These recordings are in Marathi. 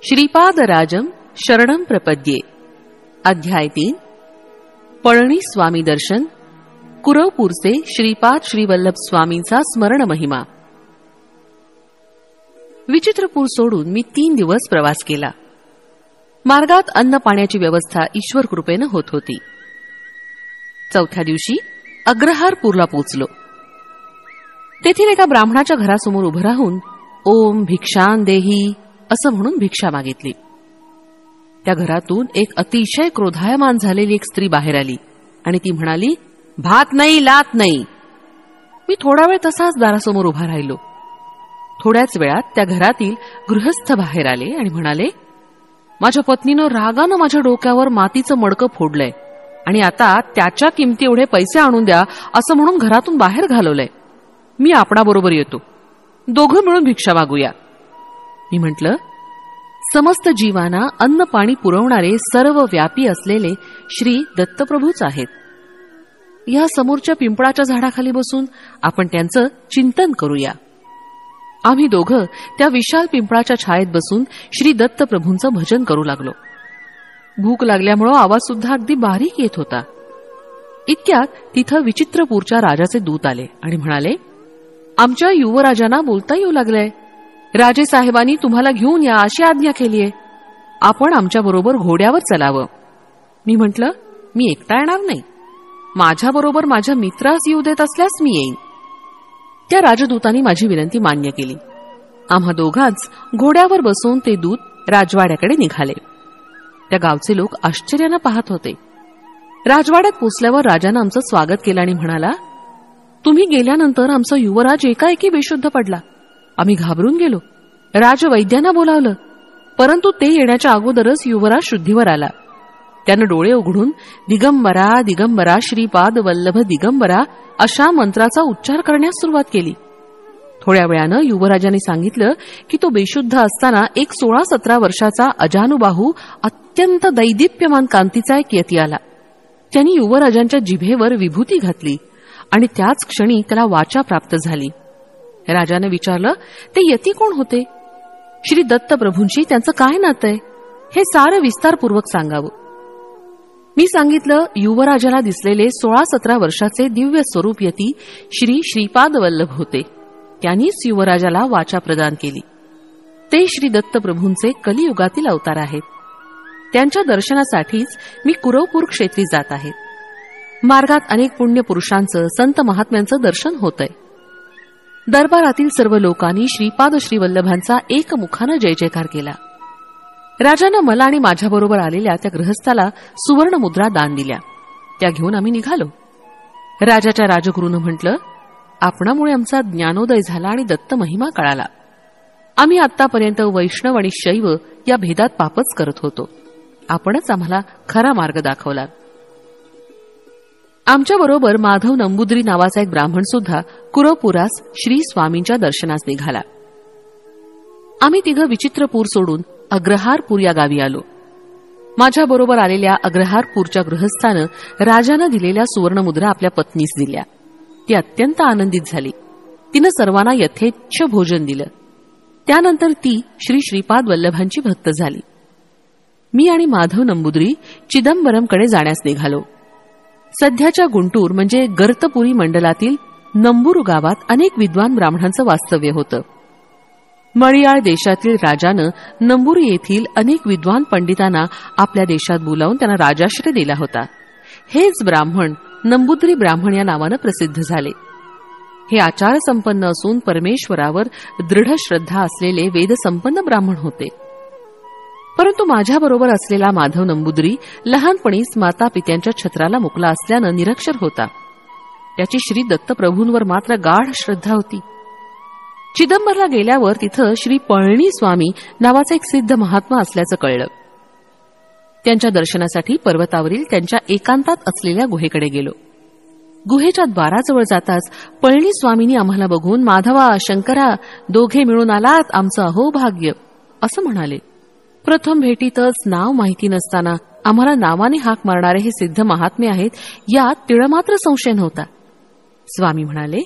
श्रीपादराजं शरणं प्रपद्ये. अध्याय 3. पळणी स्वामी दर्शन. कुरवपूरचे श्रीपाद श्रीवल्लभ स्वामींचा स्मरण महिमा. विचित्रपूर सोडून मी 3 दिवस प्रवास केला. मार्गात अन्न पाण्याची व्यवस्था ईश्वर कृपेनं होत होती. 4थ्या दिवशी अग्रहारपूरला पोचलो. तेथील एका ब्राह्मणाच्या घरासमोर उभं राहून ओम भिक्षान देही असं म्हणून भिक्षा मागितली. त्या घरातून एक अतिशय क्रोधायमान झालेली एक स्त्री बाहेर आली आणि ती म्हणाली, भात नाही, लात नाही. मी थोडा वेळ तसाच दारासमोर उभा राहिलो. थोड्याच वेळात त्या घरातील गृहस्थ बाहेर आले आणि म्हणाले, माझ्या पत्नीनं रागानं माझ्या डोक्यावर मातीचं मडकं फोडलंय आणि आता त्याच्या किमती एवढे पैसे आणून द्या असं म्हणून घरातून बाहेर घालवलंय. मी आपणाबरोबर येतो, दोघं मिळून भिक्षा मागूया. मी म्हटलं, समस्त जीवांना अन्न पाणी पुरवणारे सर्व व्यापी असलेले श्री दत्तप्रभूच आहेत. या समोरच्या पिंपळाच्या झाडाखाली बसून आपण त्यांचं चिंतन करूया. आम्ही दोघं त्या विशाल पिंपळाच्या छायेत बसून श्री दत्तप्रभूंचं भजन करू लागलो. भूक लागल्यामुळं आवाज सुद्धा अगदी बारीक येत होता. इतक्यात तिथं विचित्रपूरच्या राजाचे दूत आले आणि म्हणाले, आमच्या युवराजांना बोलता येऊ लागलंय. राजे साहेबांनी तुम्हाला घेऊन या अशी आज्ञा केलीये. आपण आमच्याबरोबर घोड्यावर चलावं. मी म्हटलं, मी एकटा येणार नाही. माझ्याबरोबर माझ्या मित्रास येऊ देत असल्यास मी येईन. त्या राजदूतांनी माझी विनंती मान्य केली. आम्हा दोघांच घोड्यावर बसून ते दूत राजवाड्याकडे निघाले. त्या गावचे लोक आश्चर्यानं पाहत होते. राजवाड्यात पोचल्यावर राजानं आमचं स्वागत केलं आणि म्हणाला, तुम्ही गेल्यानंतर आमचा युवराज एकाएकी बेशुद्ध पडला. आम्ही घाबरून गेलो. राजवैद्यांना बोलावलं, परंतु ते येण्याच्या अगोदरच युवराज शुद्धीवर आला. त्यानं डोळे उघडून दिगंबरा दिगंबरा श्रीपाद वल्लभ दिगंबरा अशा मंत्राचा उच्चार करण्यास सुरुवात केली. थोड्या वेळानं युवराजाने सांगितलं की तो बेशुद्ध असताना एक 16-17 वर्षाचा अजानुबाहू अत्यंत दैदिप्यमान कांतीचा एक यती आला. त्यांनी युवराजांच्या जिभेवर विभूती घातली आणि त्याच क्षणी त्याला वाचा प्राप्त झाली. राजाने विचारलं, ते यती कोण होते? श्री दत्तप्रभूंशी त्यांचं काय नातं आहे हे सारं विस्तारपूर्वक सांगावं. मी सांगितलं, युवराजाला दिसलेले 16-17 वर्षाचे दिव्य स्वरूप यती श्री श्रीपाद वल्लभ होते. त्यांनीच युवराजाला वाचा प्रदान केली. ते श्री दत्तप्रभूंचे कलियुगातील अवतार आहेत. त्यांच्या दर्शनासाठीच मी कुरवपूर क्षेत्री जात आहे. मार्गात अनेक पुण्य पुरुषांचं, संत महात्म्यांचं दर्शन होतंय. दरबारातील सर्व लोकांनी श्रीपाद श्रीवल्लभांचा एकमुखानं जय जयकार केला. राजानं मला आणि माझ्याबरोबर आलेल्या त्या गृहस्थाला सुवर्ण मुद्रा दान दिल्या. त्या घेऊन आम्ही निघालो. राजाच्या राजगुरूनं म्हटलं, आपणामुळे आमचा ज्ञानोदय झाला आणि दत्त महिमा कळाला. आम्ही आतापर्यंत वैष्णव आणि शैव या भेदात पापच करत होतो. आपणच आम्हाला खरा मार्ग दाखवला. आमच्याबरोबर माधव नंबुद्री नावाचा एक ब्राह्मण सुद्धा कुरवपुरास श्री स्वामींच्या दर्शनास निघाला. आम्ही तिघं विचित्रपूर सोडून अग्रहारपूर या गावी आलो. माझ्याबरोबर आलेल्या अग्रहारपूरच्या गृहस्थानं राजानं दिलेल्या सुवर्णमुद्रा आपल्या पत्नीस दिल्या. ती अत्यंत आनंदित झाली. तिनं सर्वांना यथेच्छ भोजन दिलं. त्यानंतर ती श्री श्रीपाद वल्लभांची भक्त झाली. मी आणि माधव नंबुद्री चिदंबरमकडे जाण्यास निघालो. सध्याच्या गुंटूर म्हणजे गर्तपुरी मंडलातील नंबुरू गावात अनेक विद्वान ब्राह्मणांचं वास्तव्य होतं. मळयाळ देशातील राजानं नंबुरू येथील अनेक विद्वान पंडितांना आपल्या देशात बोलावून त्यांना राजाश्रय दिला होता. हेच ब्राह्मण नंबुद्री ब्राह्मण या नावानं प्रसिद्ध झाले. हे आचारसंपन्न असून परमेश्वरावर दृढ श्रद्धा असलेले वेदसंपन्न ब्राह्मण होते. परंतु माझ्याबरोबर असलेला माधव नंबुद्री लहानपणीच मातापित्यांच्या छत्राला मुकला असल्यानं निरक्षर होता. त्याची श्री दत्तप्रभूंवर मात्र गाढ श्रद्धा होती. चिदंबरला गेल्यावर तिथं श्री पळणी स्वामी नावाचा एक सिद्ध महात्मा असल्याचं कळलं. त्यांच्या दर्शनासाठी पर्वतावरील त्यांच्या एकांतात असलेल्या गुहेकडे गेलो. गुहेच्या द्वाराजवळ जाताच पळणी स्वामींनी आम्हाला बघून, माधवा, शंकरा, दोघे मिळून आलात, आमचं अहोभाग्य असं म्हणाले. प्रथम भेटीतच नाव माहिती नसताना आम्हाला नावाने हाक मारणारे हे सिद्ध महात्मे आहेत यात तिळमात्र संशय नव्हता. स्वामी म्हणाले,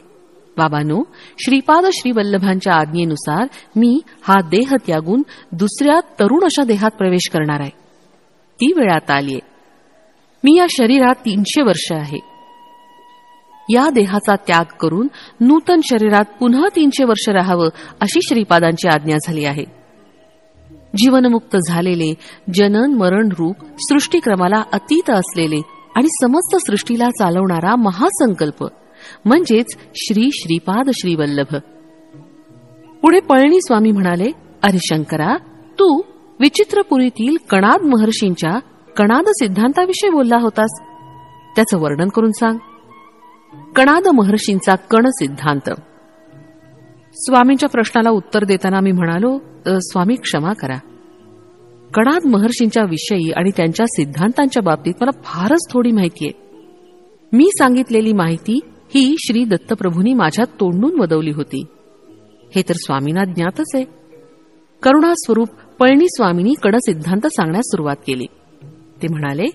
बाबांनो, श्रीपाद श्रीवल्लभांच्या आज्ञेनुसार मी हा देह त्यागून दुसऱ्या तरुण अशा देहात प्रवेश करणार आहे. ती वेळ आता आलीये. मी या शरीरात 300 वर्ष आहे. या देहाचा त्याग करून नूतन शरीरात पुन्हा 300 वर्ष राहावं अशी श्रीपादांची आज्ञा झाली आहे. जीवनमुक्त झालेले, जनन मरण रूप सृष्टीक्रमाला अतीत असलेले आणि समस्त सृष्टीला चालवणारा महासंकल्प म्हणजेच श्री श्रीपाद श्रीवल्लभ. पुढे पळणी स्वामी म्हणाले, अरे शंकरा, तू विचित्रपुरीतील कणाद महर्षींच्या कणाद सिद्धांताविषयी बोलला होतास. त्याचं वर्णन करून सांग. कणाद महर्षींचा कण सिद्धांत. स्वामींच्या प्रश्नाला उत्तर देताना मी म्हणालो, स्वामी क्षमा करा. कणाद महर्षींच्या विषयी आणि त्यांच्या सिद्धांतांच्या बाबतीत मला फारच थोडी माहिती आहे. मी सांगितलेली माहिती ही श्री दत्तप्रभूंनी माझ्या तोंडून वदवली होती. हे तर स्वामींना ज्ञातच आहे. करुणास्वरूप पळणी स्वामींनी कण सिद्धांत सांगण्यास सुरुवात केली. ते म्हणाले,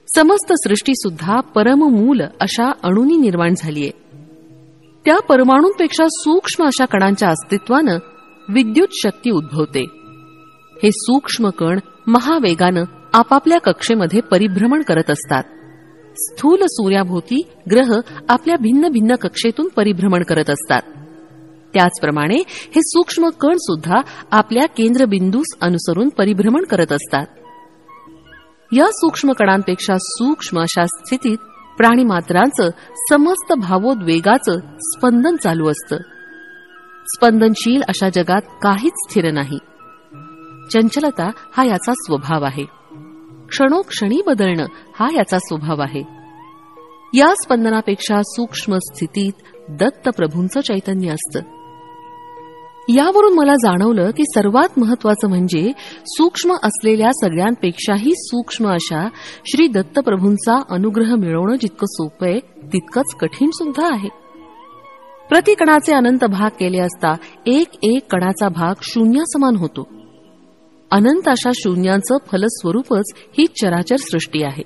समस्त सृष्टीसुद्धा परममूल अशा अणूंनी निर्माण झालीय. त्या परमाणूंपेक्षा सूक्ष्म अशा कणांच्या अस्तित्वानं विद्युत शक्ती उद्भवते. हे सूक्ष्म कण महावेगानं आपापल्या कक्षेमध्ये परिभ्रमण करत असतात. स्थूल सूर्याभोवती ग्रह आपल्या भिन्न भिन्न कक्षेतून परिभ्रमण करत असतात. त्याचप्रमाणे हे सूक्ष्म कण सुद्धा आपल्या केंद्रबिंदूस अनुसरून परिभ्रमण करत असतात. या सूक्ष्म कणांपेक्षा सूक्ष्म अशा स्थितीत प्राणीमात्रांचं समस्त भावोद्वेगाचं स्पंदन चालू असतं. स्पंदनशील अशा जगात काहीच स्थिर नाही. चंचलता हा याचा स्वभाव आहे. क्षणोक्षणी बदलणं हा याचा स्वभाव आहे. या स्पंदनापेक्षा सूक्ष्म स्थितीत दत्तप्रभूंचं चैतन्य असतं. यावरून मला जाणवलं की सर्वात महत्वाचं म्हणजे सूक्ष्म असलेल्या सगळ्यांपेक्षाही सूक्ष्म अशा श्री दत्तप्रभूंचा अनुग्रह मिळवणं जितकं सोपं आहे तितकंच कठीण सुद्धा आहे. प्रतिकणाचे अनंत भाग केले असता एक एक कणाचा भाग शून्यासमान होतो. अनंत अशा शून्यांचं फलस्वरूपच ही चराचर सृष्टी आहे.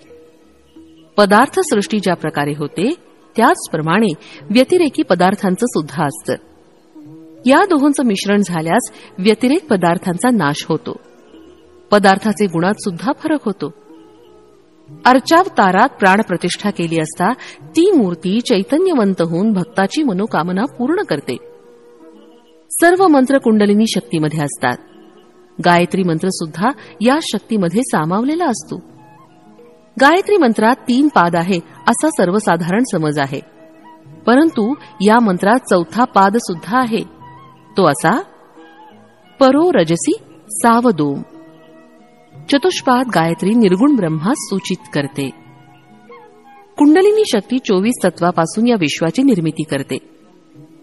पदार्थ सृष्टी ज्या प्रकारे होते त्याचप्रमाणे व्यतिरेकी पदार्थांचं सुद्धा असतं. या दोहोंचं मिश्रण झाल्यास व्यतिरेक पदार्थांचा नाश होतो. पदार्थाचे गुणात सुद्धा फरक होतो. अर्चावतारात प्राणप्रतिष्ठा केली असता ती मूर्ती चैतन्यवंत होऊन भक्ताची मनोकामना पूर्ण करते. सर्व मंत्र कुंडलिनी शक्तीमध्ये असतात. गायत्री मंत्र सुद्धा या शक्तीमध्ये सामावलेला असतो. गायत्री मंत्रात 3 पाद आहे असा सर्वसाधारण समज आहे. परंतु या मंत्रात 4था पाद सुद्धा आहे. तो असा, परो रजसी सावदोम. चतुष्पाद गायत्री निर्गुण ब्रह्मास सूचित करते. कुंडलिनी शक्ती 24 तत्वापासून या विश्वाची निर्मिती करते.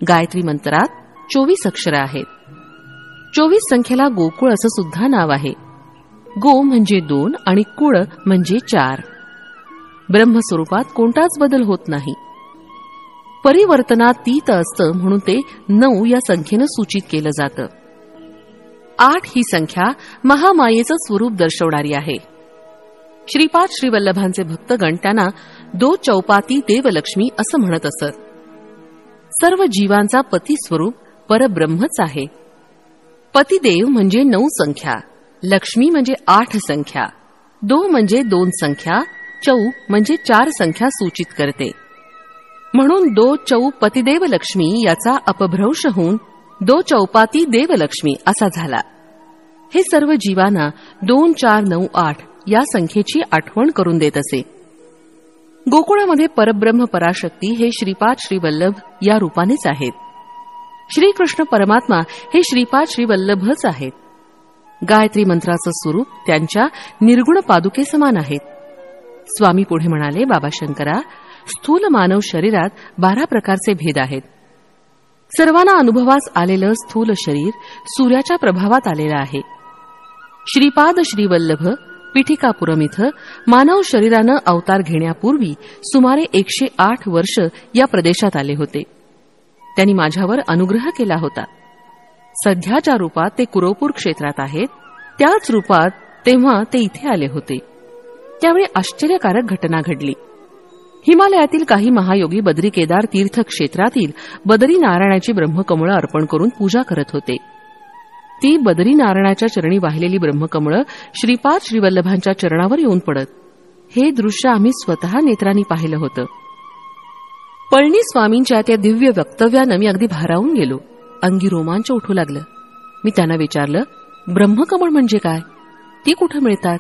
गायत्री मंत्रात 24 अक्षरं आहेत. 24 संख्येला गोकुळ असं सुद्धा नाव आहे. गो म्हणजे 2 आणि कुळ म्हणजे 4. ब्रह्मस्वरूपात कोणताच बदल होत नाही. परिवर्तनातीत असतं म्हणून ते 9 या संख्येनं सूचित केलं जातं. 8 ही संख्या महामायेचं स्वरूप दर्शवणारी आहे. श्रीपाद श्रीवल्लभांचे भक्तगण त्यांना 2 चौपाती देवलक्ष्मी असं म्हणत असत. सर्व जीवांचा पती स्वरूप परब्रह्मच आहे. पतिदेव म्हणजे 9 संख्या, लक्ष्मी म्हणजे 8 संख्या, 2 म्हणजे 2 संख्या, चौ म्हणजे 4 संख्या सूचित करते. म्हणून 2 चौ पतिदेव लक्ष्मी याचा अपभ्रंश होऊन 2 चौपाती देवलक्ष्मी असा झाला. हे सर्व जीवांना 2, 4, 9, 8 या संख्येची आठवण करून देत असे. गोकुळामध्ये परब्रह्म पराशक्ती हे श्रीपाद श्रीवल्लभ या रूपानेच आहेत. श्रीकृष्ण परमात्मा हे श्रीपाद श्रीवल्लभच आहेत. गायत्री मंत्राचं स्वरूप त्यांच्या निर्गुण पादुके समान आहेत. स्वामी पुढे म्हणाले, बाबा शंकरा, स्थूल मानव शरीरात 12 प्रकारचे भेद आहेत. सर्वांना अनुभवास आलेलं स्थूल शरीर सूर्याच्या प्रभावात आलेलं आहे. श्रीपाद श्रीवल्लभ पिठिकापुरम इथं मानव शरीरानं अवतार घेण्यापूर्वी सुमारे 108 वर्ष या प्रदेशात आले होते. त्यांनी माझ्यावर अनुग्रह केला होता. सध्या ज्या रूपात ते कुरवपूर क्षेत्रात आहेत त्याच रूपात तेव्हा ते इथे आले होते. त्यावेळी आश्चर्यकारक घटना घडली. हिमालयातील काही महायोगी बद्री केदार तीर्थक्षेत्रातील बद्रीनारायणाची ब्रह्मकमळं अर्पण करून पूजा करत होते. ती बद्रीनारायणाच्या चरणी वाहिलेली ब्रह्मकमळं श्रीपाद श्रीवल्लभांच्या चरणावर येऊन पडत. हे दृश्य आम्ही स्वतः नेत्रांनी पाहिलं होतं. पळणी स्वामींच्या त्या दिव्य वक्तव्यानं मी अगदी भारावून गेलो. अंगी रोमांच उठू लागलं. मी त्यांना विचारलं, ब्रह्मकमळ म्हणजे काय? ती कुठं मिळतात?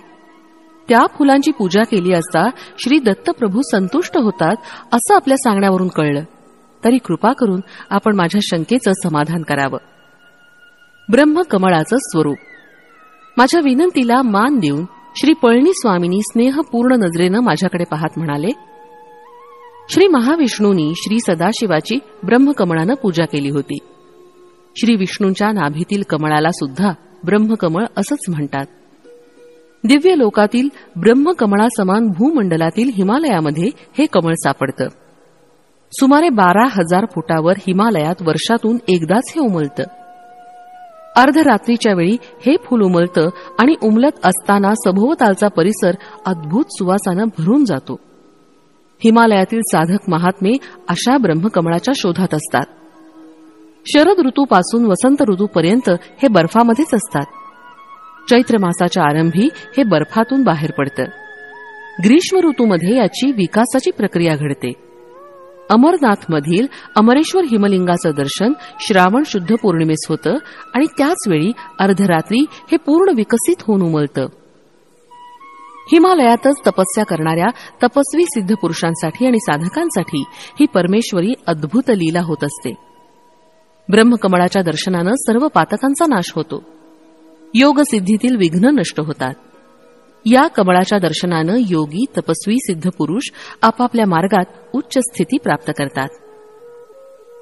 त्या फुलांची पूजा केली असता श्री दत्तप्रभू संतुष्ट होतात असं आपल्या सांगण्यावरून कळलं. तरी कृपा करून आपण माझ्या शंकेचं समाधान करावं. ब्रह्मकमळाचं स्वरूप. माझ्या विनंतीला मान देऊन श्री पळणी स्वामींनी स्नेहपूर्ण नजरेनं माझ्याकडे पाहत म्हणाले, श्री महाविष्णूंनी श्री सदाशिवाची ब्रह्मकमळानं पूजा केली होती. श्री विष्णूंच्या नाभीतील कमळाला सुद्धा ब्रह्मकमळ असंच म्हणतात. दिव्य लोकातील ब्रह्मकमळासमान भूमंडलातील हिमालयामध्ये हे कमळ सापडतं. सुमारे 12,000 फुटावर हिमालयात वर्षातून एकदाच हे उमलतं. अर्धरात्रीच्या वेळी हे फूल उमलतं आणि उमलत असताना सभोवतालचा परिसर अद्भुत सुवासानं भरून जातो. हिमालयातील साधक महात्मे अशा ब्रह्मकमळाच्या शोधात असतात. शरद ऋतूपासून वसंत ऋतूपर्यंत हे बर्फामध्येच असतात. चैत्र मासाच्या आरंभी हे बर्फातून बाहेर पडतं. ग्रीष्म ऋतूमध्ये याची विकासाची प्रक्रिया घडते. अमरनाथमधील अमरेश्वर हिमलिंगाचं दर्शन श्रावण शुद्ध पौर्णिमेस होतं आणि त्याचवेळी अर्धरात्री हे पूर्ण विकसित होऊन उमलतं. हिमालयातच तपस्या करणाऱ्या तपस्वी सिद्ध पुरुषांसाठी आणि साधकांसाठी ही परमेश्वरी अद्भुत लीला होत असते. ब्रह्मकमळाच्या दर्शनानं सर्व पातकांचा नाश होतो. योगसिद्धीतील विघ्न नष्ट होतात. या कमळाच्या दर्शनानं योगी तपस्वी सिद्ध पुरुष आपापल्या मार्गात उच्च स्थिती प्राप्त करतात.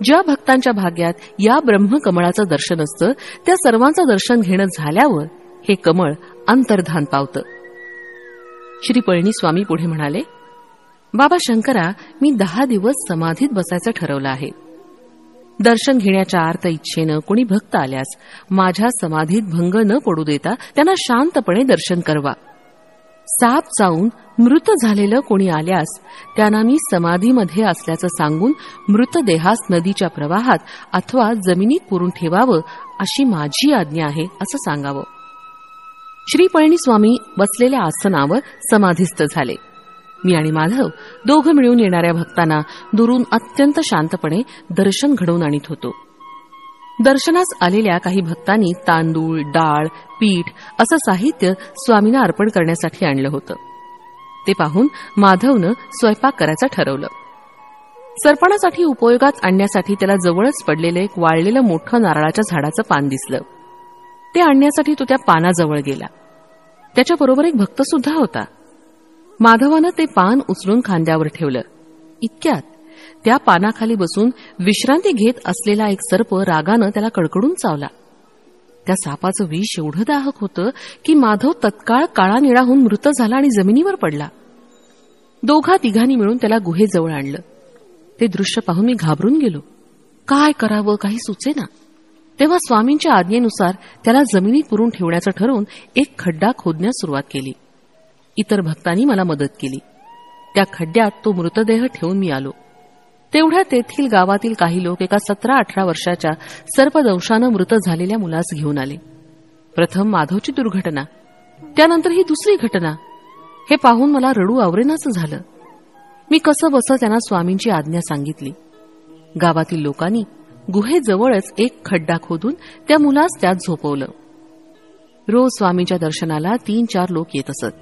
ज्या भक्तांच्या भाग्यात या ब्रह्मकमळाचं दर्शन असतं त्या सर्वांचं दर्शन घेणं झाल्यावर हे कमळ अंतर्धान पावतं. श्री पळणी स्वामी पुढे म्हणाले, बाबा शंकरा, मी 10 दिवस समाधीत बसायचं ठरवलं आहे. दर्शन घेण्याच्या आर्त इच्छेनं कोणी भक्त आल्यास माझ्या समाधीत भंग न पडू देता त्यांना शांतपणे दर्शन करवा. साप चावून मृत झालेलं कोणी आल्यास त्यांना मी समाधीमध्ये असल्याचं सांगून मृतदेहास नदीच्या प्रवाहात अथवा जमिनीत पुरून ठेवावं अशी माझी आज्ञा आहे असं सांगावं. श्री पळणी स्वामी बसलेल्या आसनावर समाधीस्थ झाले. मी आणि माधव दोघं मिळून येणाऱ्या भक्तांना दुरून अत्यंत शांतपणे दर्शन घडवून आणीत होतो. दर्शनास आलेल्या काही भक्तांनी तांदूळ, डाळ, पीठ असं साहित्य स्वामींना अर्पण करण्यासाठी आणलं होतं. ते पाहून माधवनं स्वयंपाक करायचं ठरवलं. सरपणासाठी उपयोगात आणण्यासाठी त्याला जवळच पडलेलं एक वाळलेलं मोठं नारळाच्या झाडाचं पान दिसलं. ते आणण्यासाठी तो त्या पानाजवळ गेला. त्याच्याबरोबर एक भक्त सुद्धा होता. माधवानं ते पान उचलून खांद्यावर ठेवलं. इतक्यात त्या पानाखाली बसून विश्रांती घेत असलेला एक सर्प रागानं त्याला कडकडून चावला. त्या सापाचं विष एवढं दाहक होतं की माधव तत्काळ काळा निळा होऊन मृत झाला आणि जमिनीवर पडला. दोघा तिघांनी मिळून त्याला गुहेजवळ आणलं. ते दृश्य पाहून मी घाबरून गेलो. काय करावं काही सुचेना. तेव्हा स्वामींच्या आज्ञेनुसार त्याला जमिनीत पुरून ठेवण्याचं ठरवून एक खड्डा खोदण्यास सुरुवात केली. इतर भक्तांनी मला मदत केली. त्या खड्ड्यात तो मृतदेह ठेवून मी आलो. तेवढ्या तेथील गावातील काही लोक एका 17-18 वर्षाच्या सर्पदंशानं मृत झालेल्या मुलास घेऊन आले. प्रथम माधवची दुर्घटना, त्यानंतर ही दुसरी घटना. हे पाहून मला रडू आवरेनाचं झालं. मी कसं बसं त्यांना स्वामींची आज्ञा सांगितली. गावातील लोकांनी गुहेजवळच एक खड्डा खोदून त्या मुलास त्यात झोपवलं. रोज स्वामींच्या दर्शनाला 3-4 लोक येत असत.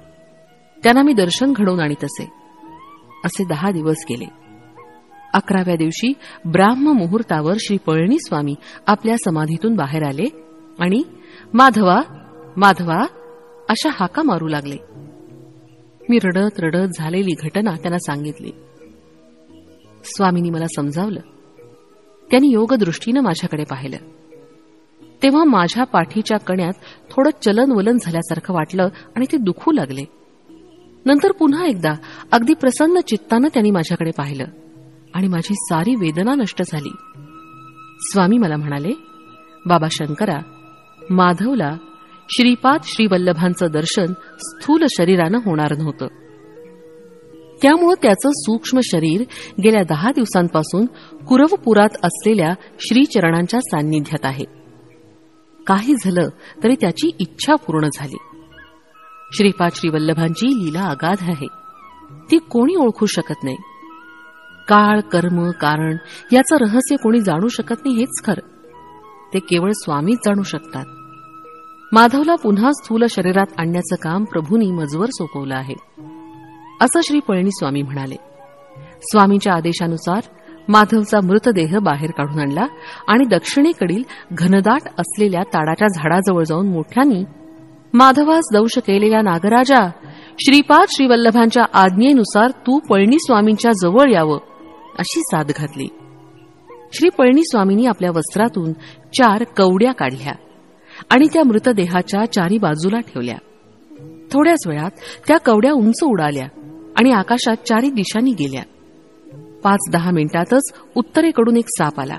त्यांना मी दर्शन घडवून आणीत असे. असे 10 दिवस गेले. 11व्या दिवशी ब्राह्म मुहूर्तावर श्री पळणी स्वामी आपल्या समाधीतून बाहेर आले आणि माधवा माधवा अशा हाका मारू लागले. मी रडत रडत झालेली घटना त्यांना सांगितली. स्वामींनी मला समजावलं. त्यांनी योगदृष्टीनं माझ्याकडे पाहिलं. तेव्हा माझ्या पाठीच्या कण्यात थोडं चलनवलन झाल्यासारखं वाटलं आणि ते दुखू लागले. नंतर पुन्हा एकदा अगदी प्रसन्न चित्तानं त्यांनी माझ्याकडे पाहिलं आणि माझी सारी वेदना नष्ट झाली. स्वामी मला म्हणाले, बाबा शंकरा, माधवला श्रीपाद श्रीवल्लभांचं दर्शन स्थूल शरीरानं होणार नव्हतं. त्यामुळे त्याचं सूक्ष्म शरीर गेल्या 10 दिवसांपासून कुरवपुरात असलेल्या श्रीचरणांच्या सान्निध्यात आहे. काही झालं तरी त्याची इच्छा पूर्ण झाली. श्रीपाद श्रीवल्लभांची लीला अगाध आहे, ती कोणी ओळखू शकत नाही. काळ, कर्म, कारण याचं रहस्य कोणी जाणू शकत नाही हेच खरं. ते केवळ स्वामीच जाणू शकतात. माधवला पुन्हा स्थूल शरीरात आणण्याचं काम प्रभूंनी मजवर सोपवलं आहे, असं श्री पळणी स्वामी म्हणाले. स्वामींच्या आदेशानुसार माधवचा मृतदेह बाहेर काढून आणला आणि दक्षिणेकडील घनदाट असलेल्या ताडाच्या झाडाजवळ जाऊन मोठ्यानी, माधवास दंश केलेल्या नागराजा, श्रीपाद श्रीवल्लभांच्या आज्ञेनुसार तू पळणी स्वामींच्या जवळ यावं, अशी साद घातली. श्री पळणी स्वामींनी आपल्या वस्त्रातून 4 कवड्या काढल्या आणि त्या मृतदेहाच्या चारी बाजूला ठेवल्या. थोड्याच वेळात त्या कवड्या उंच उडाल्या आणि आकाशात चारी दिशांनी गेल्या. 5-10 मिनिटातच उत्तरेकडून एक साप आला.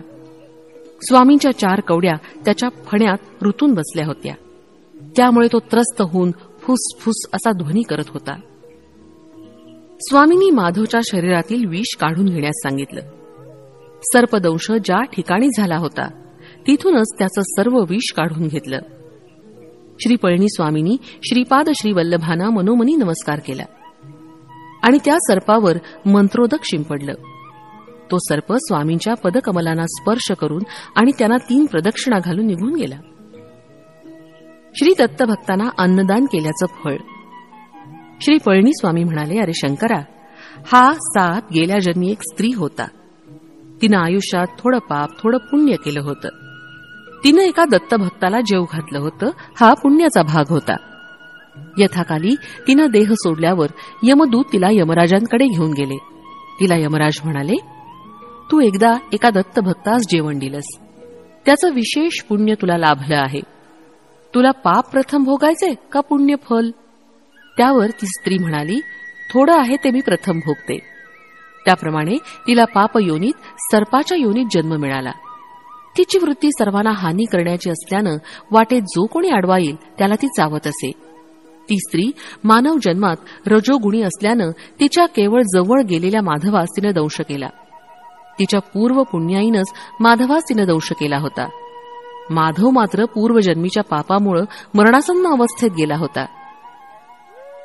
स्वामींच्या 4 कवड्या त्याच्या फण्यात रुतून बसल्या होत्या, त्यामुळे तो त्रस्त होऊन फुसफुस असा ध्वनी करत होता. स्वामींनी माधवच्या शरीरातील विष काढून घेण्यास सांगितलं. सर्पदंश ज्या ठिकाणी झाला होता तिथूनच त्याचं सर्व विष काढून घेतलं. श्री पळणी स्वामींनी श्रीपाद श्रीवल्लभांना मनोमनी नमस्कार केला आणि त्या सर्पावर मंत्रोदक शिंपडलं. तो सर्प स्वामींच्या पदकमलांना स्पर्श करून आणि त्यांना 3 प्रदक्षिणा घालून निघून गेला. श्री दत्तभक्तांना अन्नदान केल्याचं फळ. श्री पळणी स्वामी म्हणाले, अरे शंकरा, हा साप गेल्या जन्मी एक स्त्री होता. तिनं आयुष्यात थोडं पाप थोडं पुण्य केलं होतं. तिनं एका दत्तभक्ताला जेव घातलं होतं, हा पुण्याचा भाग होता. यथाकाली तिनं देह सोडल्यावर यमदूत तिला यमराजांकडे घेऊन गेले. तिला यमराज म्हणाले, तू एकदा एका दत्तभक्तास जेवण दिलंस, त्याचं विशेष पुण्य तुला लाभलं आहे. तुला पाप प्रथम भोगायचे का पुण्य फल? त्यावर ती स्त्री म्हणाली, थोडं आहे ते मी प्रथम भोगते. त्याप्रमाणे तिला पाप योनीत सर्पाच्या योनीत जन्म मिळाला. तिची वृत्ती सर्वांना हानी करण्याची असल्यानं वाटेत जो कोणी आडवा येईल त्याला ती चावत असे. ती स्त्री मानव जन्मात रजोगुणी असल्यानं तिच्या केवळ जवळ गेलेल्या माधवास तिनं दंश केला. तिच्या पूर्व पुण्याईनंच माधवास तिनं दंश केला होता. माधव मात्र पूर्वजन्मीच्या पापामुळे मरणासन्न अवस्थेत गेला होता.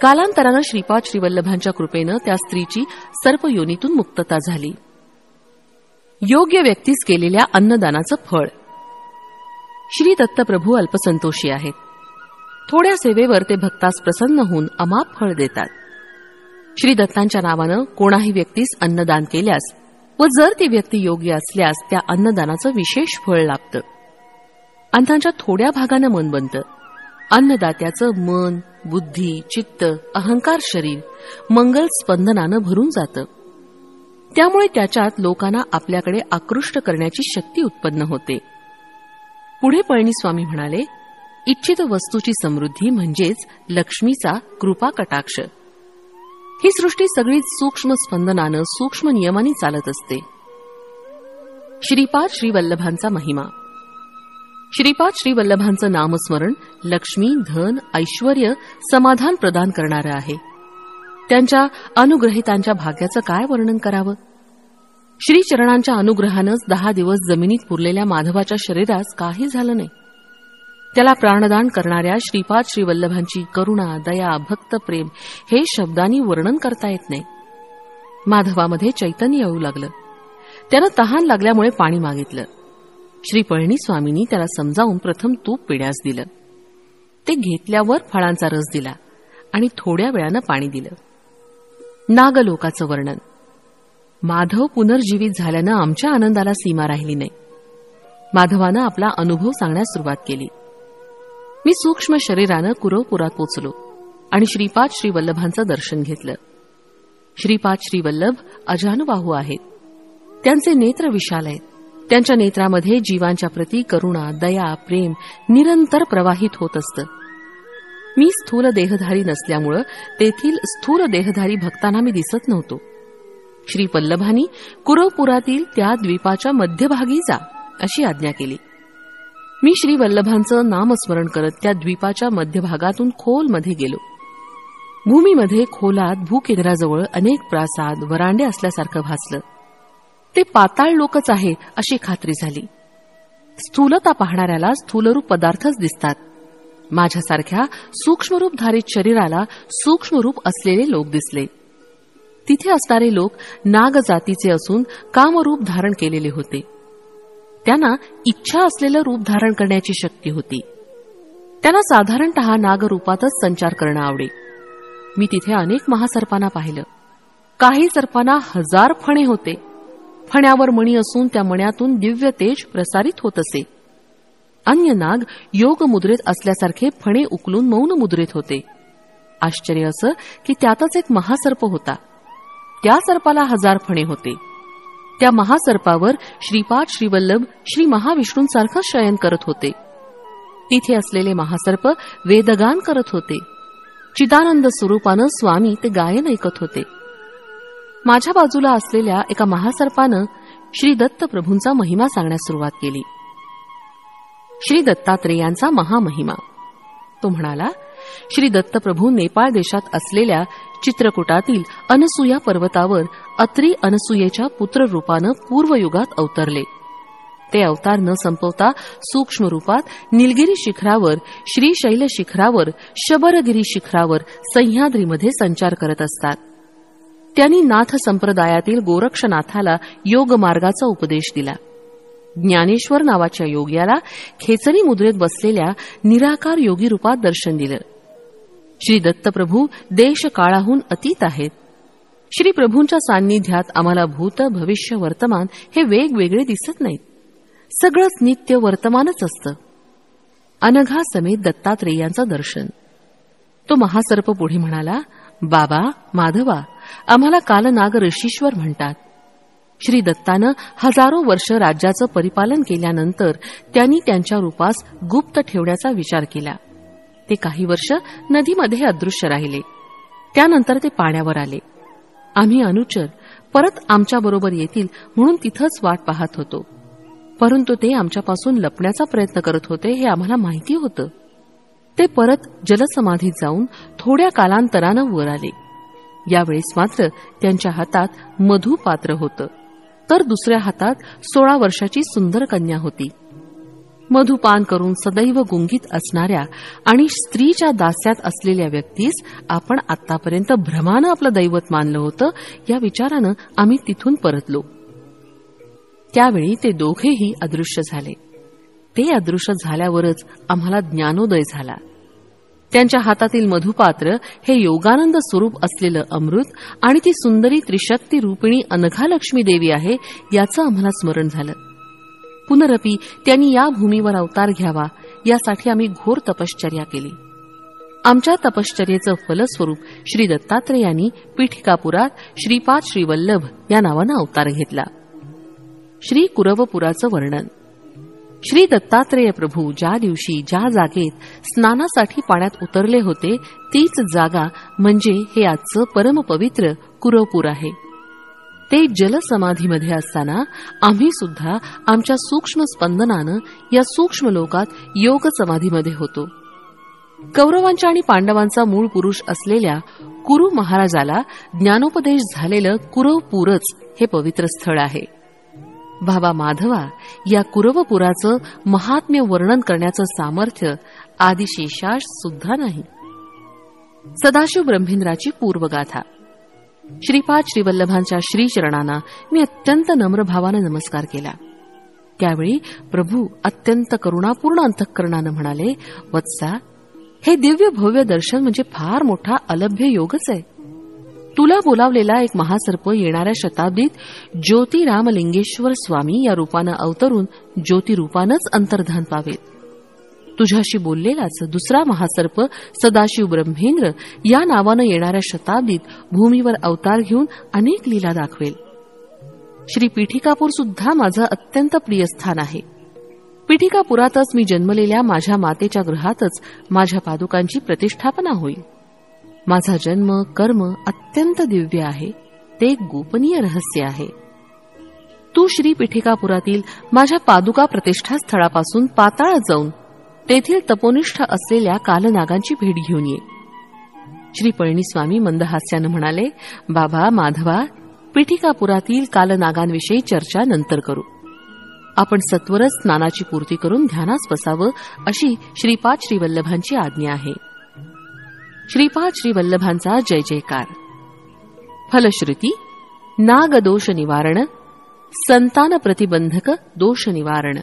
कालांतरानं श्रीपाद श्रीवल्लभांच्या कृपेनं त्या स्त्रीची सर्पयोनीतून मुक्तता झाली. योग्य व्यक्तीस केलेल्या अन्नदानाचं फळ. श्री दत्तप्रभू अल्पसंतोषी आहेत. थोड्या सेवेवर ते भक्तास प्रसन्न होऊन अमाप फळ देतात. श्री दत्तांच्या नावानं कोणाही व्यक्तीस अन्नदान केल्यास व जर ती व्यक्ती योग्य असल्यास त्या अन्नदानाचं विशेष फळ लाभतं. अन्नाच्या थोड्या भागानं मन बनतं. अन्नदात्याचं मन, बुद्धी, चित्त, अहंकार शरीर मंगल स्पंदनानं भरून जातं. त्यामुळे त्याच्यात लोकांना आपल्याकडे आकृष्ट करण्याची शक्ती उत्पन्न होते. पुढे पळणी स्वामी म्हणाले, इच्छित वस्तूची समृद्धी म्हणजेच लक्ष्मीचा कृपा कटाक्ष. ही सृष्टी सगळी सूक्ष्म स्पंदनानं सूक्ष्म नियमांनी चालत असते. श्रीपाद श्रीवल्लभांचा महिमा. श्रीपाद श्रीवल्लभांचं नामस्मरण लक्ष्मी, धन, ऐश्वर्य, समाधान प्रदान करणारं आहे. त्यांच्या अनुग्रहितांच्या भाग्याचं काय वर्णन करावं? श्रीचरणांच्या अनुग्रहानंच 10 दिवस जमिनीत पुरलेल्या माधवाच्या शरीरास काही झालं नाही. त्याला प्राणदान करणाऱ्या श्रीपाद श्रीवल्लभांची करुणा, दया, भक्तप्रेम हे शब्दांनी वर्णन करता येत नाही. माधवामध्ये चैतन्य येऊ लागलं. त्यानं तहान लागल्यामुळे पाणी मागितलं. श्री पळणी स्वामींनी त्याला समजावून प्रथम तूप पिण्यास दिलं. ते घेतल्यावर फळांचा रस दिला आणि थोड्या वेळानं पाणी दिलं. नागलोकाचं वर्णन. माधव पुनर्जीवित झाल्यानं आमच्या आनंदाला सीमा राहिली नाही. माधवानं आपला अनुभव सांगण्यास सुरुवात केली. मी सूक्ष्म शरीरानं कुरवपुरात पोचलो आणि श्रीपाद श्रीवल्लभांचं दर्शन घेतलं. श्रीपाद श्रीवल्लभ अजानुबाहू आहेत. त्यांचे नेत्र विशाल आहेत. त्यांच्या नेत्रामध्ये जीवांच्या प्रती करुणा, दया, प्रेम निरंतर प्रवाहित होत असतं. मी स्थूल देहधारी नसल्यामुळं तेथील स्थूल देहधारी भक्तांना मी दिसत नव्हतो. श्री वल्लभांनी कुरवपुरातील त्या द्वीपाच्या मध्यभागी जा अशी आज्ञा केली. मी श्री वल्लभांचं नामस्मरण करत त्या द्वीपाच्या मध्यभागातून खोलमध्ये गेलो. भूमीमध्ये खोलात भूकेंद्राजवळ अनेक प्रासाद वरांडे असल्यासारखं भासलं. ते पाताळ लोकच आहे अशी खात्री झाली. स्थूलता पाहणाऱ्याला स्थूलरूप पदार्थच दिसतात. माझ्यासारख्या सूक्ष्मरूपधारित शरीराला सूक्ष्मरूप असलेले लोक दिसले. तिथे असणारे लोक नागजातीचे असून कामरूप धारण केलेले होते. त्यांना इच्छा असलेलं रूप धारण करण्याची शक्ती होती. त्यांना साधारणतः नागरूपातच संचार करणं आवडे. मी तिथे अनेक महासर्पांना पाहिलं. काही सर्पांना 1000 फणे होते. फण्यावर मणी असून त्या मण्यातून दिव्य तेज प्रसारित होत असे. अन्य नाग योग मुद्रेत असल्यासारखे फणे उकलून मौन मुद्रेत होते. आश्चर्य असं की त्यातच एक महासर्प होता. त्या सर्पाला 1000 फणे होते. त्या महासर्पावर श्रीपाद श्रीवल्लभ श्री महाविष्णूंसारखं शयन करत होते. तिथे असलेले महासर्प वेदगान करत होते. चिदानंद स्वरूपानं स्वामी ते गायन ऐकत होते. माझ्या बाजूला असलेल्या एका महासर्पानं श्री दत्त प्रभूंचा महिमा सांगण्यास सुरुवात केली. श्री दत्तात्रेयांचा महामहिमा. तो म्हणाला, श्री दत्तप्रभू नेपाळ देशात असलेल्या चित्रकूटातील अनसुया पर्वतावर अत्री अनसुयेच्या पुत्ररूपानं पूर्वयुगात अवतरले. ते अवतार न संपवता सूक्ष्म रूपात निलगिरी शिखरावर, श्रीशैल शिखरावर, शबरगिरी शिखरावर, सह्याद्रीमध्ये संचार करत असतात. त्यांनी नाथ संप्रदायातील गोरक्षनाथाला योगमार्गाचा उपदेश दिला. ज्ञानेश्वर नावाच्या योग्याला खेचरी मुद्रेत बसलेल्या निराकार योगी रूपात दर्शन दिलं. श्री दत्तप्रभू देश काळाहून अतीत आहेत. श्री प्रभूंच्या सान्निध्यात आम्हाला भूत, भविष्य, वर्तमान हे वेगवेगळे दिसत नाहीत. सगळंच नित्य वर्तमानच असतं. अनघा समेत दत्तात्रेयांचं दर्शन. तो महासर्प पुढे म्हणाला, बाबा माधवा, आम्हाला कालनाग ऋषीश्वर म्हणतात. श्री दत्तानं हजारो वर्ष राज्याचं परिपालन केल्यानंतर त्यांनी त्यांच्या रूपास गुप्त ठेवण्याचा विचार केला. ते काही वर्ष नदीमध्ये अदृश्य राहिले. त्यानंतर ते पाण्यावर आले. आम्ही अनुचर परत आमच्याबरोबर येतील म्हणून तिथंच वाट पाहत होतो. परंतु ते आमच्यापासून लपण्याचा प्रयत्न करत होते हे आम्हाला माहिती होतं. ते परत जलसमाधीत जाऊन थोड्या कालांतरानं वर आले. यावेळेस मात्र त्यांच्या हातात मधुपात्र होतं, तर दुसऱ्या हातात 16 वर्षाची सुंदर कन्या होती. मधुपान करून सदैव गुंगीत असणाऱ्या आणि स्त्रीच्या दास्यात असलेल्या व्यक्तीस आपण आतापर्यंत भ्रमानं आपलं दैवत मानलं होतं. या विचारानं आम्ही तिथून परतलो. त्यावेळी ते दोघेही अदृश्य झाले. ते अदृश्य झाल्यावरच आम्हाला ज्ञानोदय झाला. त्यांच्या हातातील मधुपात्र हे योगानंद स्वरूप असलेलं अमृत आणि ती सुंदरी त्रिशक्ती रूपिणी अनघा लक्ष्मी देवी आहे याचं आम्हाला स्मरण झालं. पुनरपी त्यांनी या भूमीवर अवतार घ्यावा यासाठी आम्ही घोर तपश्चर्या केली. आमच्या तपश्चर्येचं फलस्वरूप श्री दत्तात्रेयांनी पीठिकापुरात श्रीपाद श्रीवल्लभ या नावानं अवतार घेतला. श्री कुरवपुराचं वर्णन. श्री दत्तात्रेय प्रभू ज्या दिवशी ज्या जागेत स्नानासाठी पाण्यात उतरले होते तीच जागा म्हणजे हे आजचं परमपवित्र कुरवपूर आहे. ते जलसमाधीमध्ये असताना आम्ही सुद्धा आमच्या सूक्ष्म स्पंदनानं या सूक्ष्म लोकात योग समाधीमध्ये होतो. कौरवांच्या आणि पांडवांचा मूळ पुरुष असलेल्या कुरु महाराजाला ज्ञानोपदेश झालेलं कुरवपूरच हे पवित्र स्थळ आहे. बाबा माधवा, या कुरवपुराचं महात्म्य वर्णन करण्याचं सामर्थ्य आदिशेषास सुद्धा नाही. सदाशिव ब्रह्मेंद्राची पूर्वगाथा. श्रीपाद श्रीवल्लभांच्या श्रीचरणांना मी अत्यंत नम्र भावानं नमस्कार केला. त्यावेळी प्रभू अत्यंत करुणापूर्ण अंतःकरणानं म्हणाले, वत्सा, हे दिव्य भव्य दर्शन म्हणजे फार मोठा अलभ्य योगच आहे. तुला बोलावलेला एक महासर्प येणाऱ्या शताब्दीत ज्योतिरामलिंगेश्वर स्वामी या रूपानं अवतरून ज्योतिरूपानंच अंतर्धान पावेल. तुझ्याशी बोललेलाच दुसरा महासर्प सदाशिव ब्रह्मेंद्र या नावानं येणाऱ्या शताब्दीत भूमीवर अवतार घेऊन अनेक लीला दाखवेल. श्री पीठिकापूर सुद्धा माझं अत्यंत प्रिय स्थान आहे. पीठिकापुरातच मी जन्मलेल्या माझ्या मातेच्या गृहातच माझ्या पादुकांची प्रतिष्ठापना होईल. माझा जन्म कर्म अत्यंत दिव्य आहे. ते एक गोपनीय रहस्य आहे. तू श्री पीठिकापुरातील माझ्या पादुका प्रतिष्ठा स्थळापासून पाताळात जाऊन तेथील तपोनिष्ठ असलेल्या कालनागांची भेट घेऊन ये. श्री पळणीस्वामी मंदहास्यानं म्हणाले, बाबा माधवा, पिठिकापुरातील कालनागांविषयी चर्चा नंतर करू. आपण सत्वरच स्नानाची पूर्ती करून ध्यानास बसावं, अशी श्रीपाद श्रीवल्लभांची आज्ञा आहे. श्रीपाद श्रीवल्लभांचा जय जयकार. फलश्रुती नागदोष निवारण, संतान प्रतिबंधक दोष निवारण.